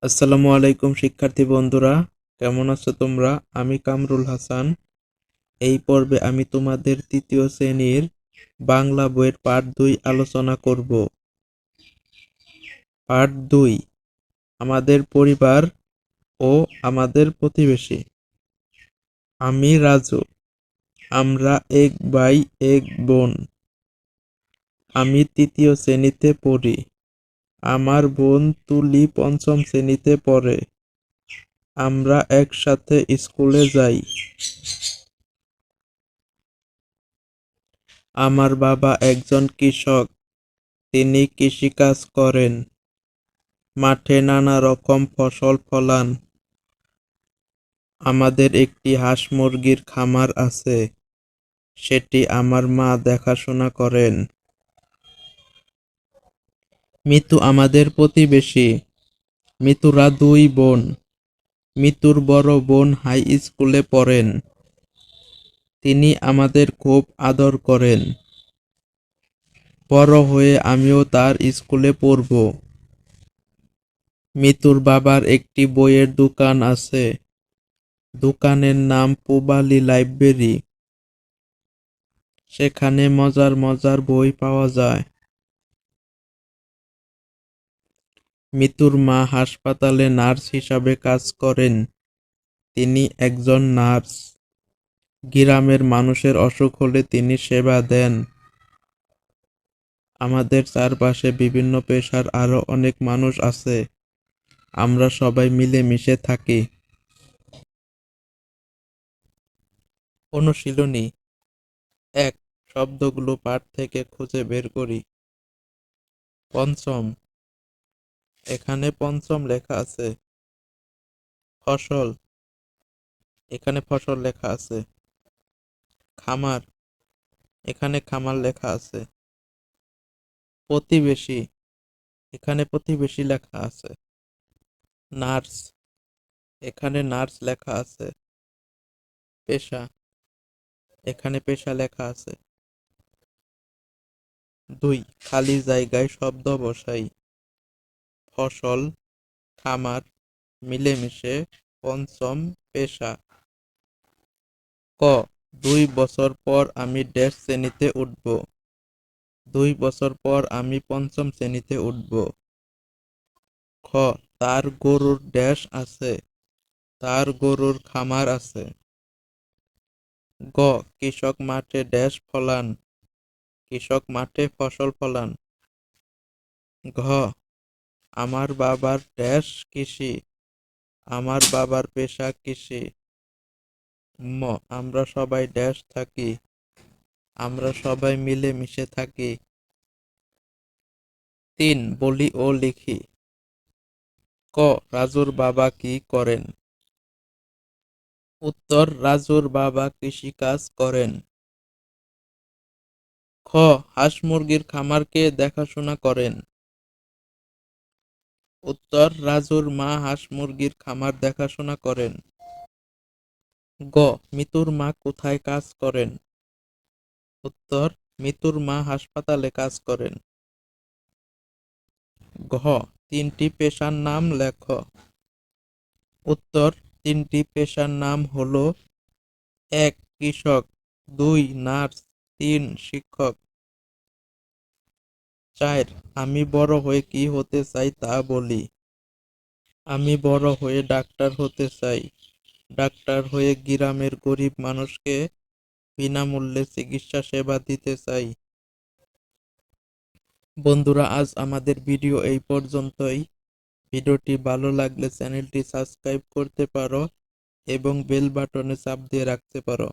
আসসালামু আলাইকুম শিক্ষার্থী বন্ধুরা, কেমন আছো তোমরা? আমি কামরুল হাসান। এই পর্বে আমি তোমাদের তৃতীয় শ্রেণীর বাংলা বইয়ের পাঠ 2 আলোচনা করব। পাঠ 2, আমাদের পরিবার ও আমাদের প্রতিবেশী। আমি রাজু। আমরা এক ভাই এক বোন। আমি তৃতীয় শ্রেণীতে পড়ি। আমার বোন তুলি পঞ্চম শ্রেণীতে পড়ে। আমরা একসাথে স্কুলে যাই। আমার বাবা একজন কৃষক। তিনি কৃষিকাজ করেন। মাঠে নানা রকম ফসল ফলান। আমাদের একটি হাঁস মুরগির খামার আছে। সেটি আমার মা দেখাশোনা করেন। মিতু আমাদের প্রতিবেশী। মিতুরা 2 বোন। মিতুর বড় বোন হাই স্কুলে পড়েন। তিনি আমাদের খুব আদর করেন। বড় হয়ে আমিও তার স্কুলে পড়ব। মিতুর বাবার একটি বইয়ের দোকান আছে। দোকানের নাম পূবালী লাইব্রেরি। সেখানে মজার মজার বই পাওয়া যায়। মিতুর মা হাসপাতালে নার্স হিসাবে কাজ করেন। তিনি একজন নার্স। গ্রামের মানুষের অসুখ হলে তিনি সেবা দেন। আমাদের চারপাশে বিভিন্ন পেশার আরো অনেক মানুষ আছে। আমরা সবাই মিলেমিশে থাকি। অনুশীলনী 1, শব্দগুলো পাঠ থেকে খুঁজে বের করি। পঞ্চম, এখানে পঞ্চম লেখা আছে। ফসল, এখানে ফসল লেখা আছে। খামার, এখানে খামার লেখা আছে। প্রতিবেশী, এখানে প্রতিবেশী লেখা আছে। নার্স, এখানে নার্স লেখা আছে। পেশা, এখানে পেশা লেখা আছে। 2, খালি জায়গায় শব্দ বসাই। ফসল, খামার, মিলেমিশে, পঞ্চম, পেশা। ক, 2 বছর পর আমি ড্যাশ শ্রেণীতে উঠব। 2 বছর পর আমি পঞ্চম শ্রেণীতে উঠব। খ, তার গরুর ড্যাশ আছে। তার গরুর খামার আছে। গ, কৃষক মাঠে ড্যাশ ফলান। কৃষক মাঠে ফসল ফলান। ঘ, আমার বাবার ড্যাশ কৃষি। আমার বাবার পেশা কৃষি। ম, আমরা সবাই ড্যাশ থাকি। আমরা সবাই মিলে মিশে থাকি। 3, বলি ও লিখি। ক, রাজুর বাবা কি করেন? উত্তর, রাজুর বাবা কৃষিকাজ করেন। খ, হাঁস মুরগির খামার কে দেখাশোনা করেন? উত্তর, রাজুর মা হাঁস মুরগির খামার দেখাশোনা করেন। গ, মিতুর মা কোথায় কাজ করেন? উত্তর, মিতুর মা হাসপাতালে কাজ করেন। ঘ, 3টি পেশার নাম লেখ। উত্তর, 3টি পেশার নাম হলো: 1, কৃষক, 2, নার্স, 3, শিক্ষক। 4, আমি বড় হয়ে কি হতে চাই তা বলি। আমি বড় হয়ে ডাক্তার হতে চাই। ডাক্তার হয়ে গ্রামের গরিব মানুষকে বিনামূল্যে চিকিৎসা সেবা দিতে চাই। বন্ধুরা, আজ আমাদের ভিডিও এই পর্যন্তই। ভিডিওটি ভালো লাগলে চ্যানেলটি সাবস্ক্রাইব করতে পারো এবং বেল বাটনে চাপ দিয়ে রাখতে পারো।